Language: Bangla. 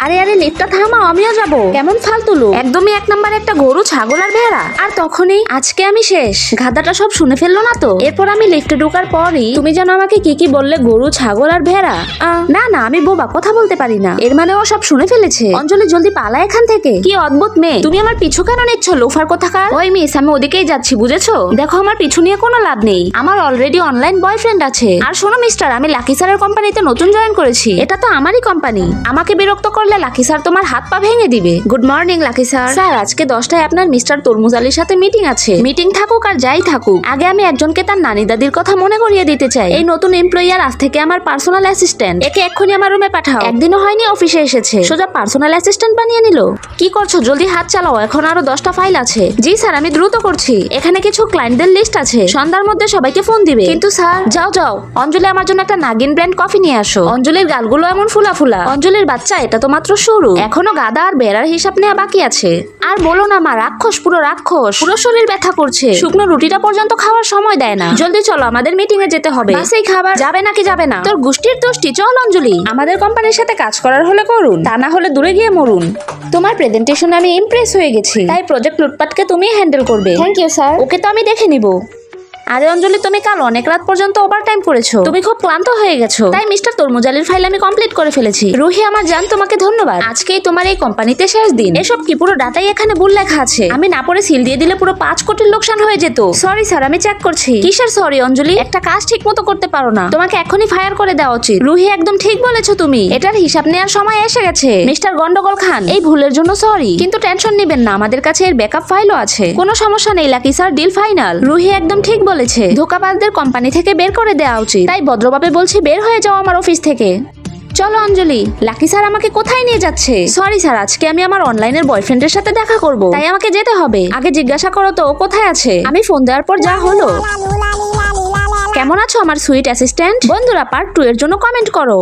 আরে আরে লিফটটা থামাও, আমিও যাব। কেমন ফালতু লোক, একদমই এক নাম্বার একটা গরু, ছাগল আর ভেড়া। আর তখনই আজকে আমি শেষ। গাধাটা সব শুনে ফেললো না তো? এরপর আমি লিফটে ঢোকার পরই তুমি যেন আমাকে কি কি বললে, গরু, ছাগল আর ভেড়া? না না, আমি বোবা, কথা বলতে পারি না। এর মানে ও সব শুনে ফেলেছে। অঞ্জলি জলদি পালা এখান থেকে। কি অদ্ভুত মেয়ে, তুমি আমার পিছু কেন নিচ্ছ, লোফার কোথাকার? ওই মিস, আমি ওদিকেই যাচ্ছি, বুঝেছো? দেখো, আমার পিছু নিয়ে কোনো লাভ নেই। আমার অলরেডি অনলাইন বয়ফ্রেন্ড আছে। আর শোনো মিস্টার, আমি লাকি স্যারের কোম্পানিতে নতুন জয়েন করেছি। এটা তো আমারই কোম্পানি। আমাকে বিরক্ত করলে লাকি স্যার তোমার হাত পা ভেঙে দিবে। Good morning lucky sir. Sir, আজকে 10টায় আপনার মিস্টার তরমুজ আলীর সাথে মিটিং আছে। মিটিং থাকুক আর যাই থাকুক, আগে আমি একজনকে তার নানি দাদির কথা মনে করিয়ে দিতে চাই। এই নতুন এমপ্লয়ার আজ থেকে আমার পার্সোনাল অ্যাসিস্ট্যান্ট। একে এক্ষুনি আমার রুমে পাঠাও। একদিনও হয়নি অফিসে এসেছে, সোজা পার্সোনাল অ্যাসিস্ট্যান্ট বানিয়ে নিল। কি করছো, জলদি হাত চালাও, এখন আরো 10টা ফাইল আছে। জি স্যার, আমি দ্রুত করছি। এখানে কিছু ক্লায়েন্টদের লিস্ট আছে, সন্ধ্যার মধ্যে সবাইকে ফোন দিবে। কিন্তু স্যার। যাও যাও, অঞ্জলি আমার জন্য একটা নাগিন ব্র্যান্ড কফি নিয়ে আসো। অঞ্জলির গালগুলো এমন ফুলা ফুলা। অঞ্জলির বাচ্চা, এটা তো মাত্র শুরু, এখনো গাদা আর বেড়ার হিসাব নেওয়া বাকি আছে। আর বলো না মা, রাক্ষস, পুরো রাক্ষস, পুরো শরীর ব্যথা করছে। শুকনো রুটিটা পর্যন্ত খাওয়ার সময় দেয় না। জলদি চলো, আমাদের মিটিং এ যেতে হবে। সেই খাবার যাবে নাকি যাবে না? তোর গোষ্ঠীর দোষ্টি, চল অঞ্জলি। আমাদের কোম্পানির সাথে কাজ করার হলে করুন, তা না হলে দূরে গিয়ে মরুন। তোমার প্রেজেন্টেশনে আমি ইমপ্রেস হয়ে গেছি, তাই প্রজেক্ট লুটপাটকে তুমি হ্যান্ডেল করবে। Thank you sir. ওকে তো আমি দেখে নিব। আরে অঞ্জলি, তুমি কাল অনেক রাত পর্যন্ত ওভারটাইম করেছো, তুমি খুব ক্লান্ত হয়ে গেছো। তাই মিস্টার তরমুজ আলীর ফাইল আমি কমপ্লিট করে ফেলেছি। রুহি আমার জান, তোমাকে ধন্যবাদ। আজকেই তোমার এই কোম্পানিতে শেষ দিন। এসব কি, পুরো ডাটাই এখানে ভুল লেখা আছে। আমি না পড়ে সিল দিয়ে দিলে পুরো 5 কোটির লোকসান হয়ে যেত। সরি স্যার, আমি চেক করছি। কিসের সরি অঞ্জলি, একটা কাজ ঠিক মতো করতে পারো না, তোমাকে এখনই ফায়ার করে দেওয়া উচিত। রুহি একদম ঠিক বলেছো তুমি, এটার হিসাব নেওয়ার সময় এসে গেছে। মিস্টার গন্ডগোল খান, এই ভুলের জন্য সরি, কিন্তু টেনশন নেবেন না, আমাদের কাছে এর ব্যাকআপ ফাইলও আছে। কোনো সমস্যা নেই Lucky sir, deal final. Ruhi একদম ঠিক বলেছে, ধোকাবাজদের কোম্পানি থেকে বের করে দেওয়া উচিত। তাই ভদ্রভাবে বলছি, বের হয়ে যাও আমার অফিস থেকে। চলো অঞ্জলি, লাকি স্যার আমাকে কোথায় নিয়ে যাচ্ছে? সরি স্যার, আজকে আমি আমার অনলাইনের বয়ফ্রেন্ডের সাথে দেখা করব, তাই আমাকে যেতে হবে। আগে জিজ্ঞাসা করো তো ও কোথায় আছে। আমি ফোন দেওয়ার পর যা হলো। কেমন আছো আমার সুইট অ্যাসিস্ট্যান্ট? বন্ধুরা, পার্ট 2 এর জন্য কমেন্ট করো।